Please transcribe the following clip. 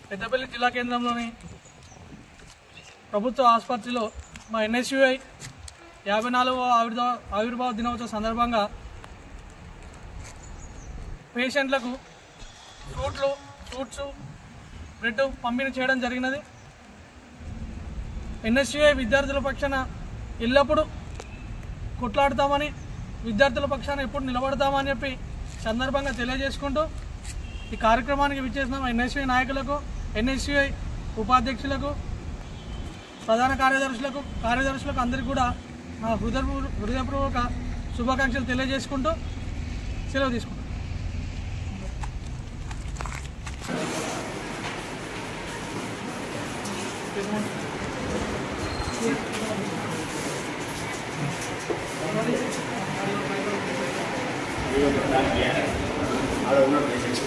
పెద్దపల్లి జిల్లా కేంద్రంలోని ప్రభుత్వ ఆసుపత్రిలో మా NSUI 54వ ఆవిర్భావ దినోత్సవ సందర్భంగా పేషెంట్లకు ఫ్రూట్స్ బ్రెడ్ పంపిణీ చేయడం జరిగినది. NSUI విద్యార్థుల పక్షాన ఎల్లప్పుడూ కొట్లాడతామని, విద్యార్థుల పక్షాన ఎప్పుడు నిలబడతామని చెప్పి సందర్భంగా తెలియజేసుకుంటూ ఈ కార్యక్రమానికి విచ్చేసిన NSUI నాయకులకు, NSUI ఉపాధ్యక్షులకు, ప్రధాన కార్యదర్శులకు అందరికీ కూడా నా హృదయపూర్వక శుభాకాంక్షలు తెలియజేసుకుంటూ సెలవు తీసుకుంటాం. I don't know.